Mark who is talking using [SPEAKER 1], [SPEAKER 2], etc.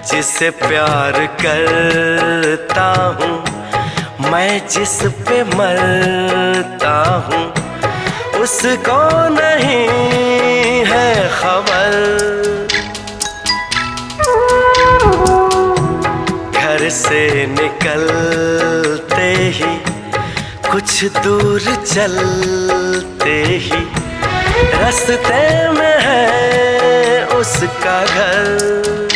[SPEAKER 1] जिसे प्यार करता हूँ, मैं जिस पे मरता हूँ, उसको नहीं है खबर। घर से निकलते ही, कुछ दूर चलते ही, रास्ते में है उसका घर।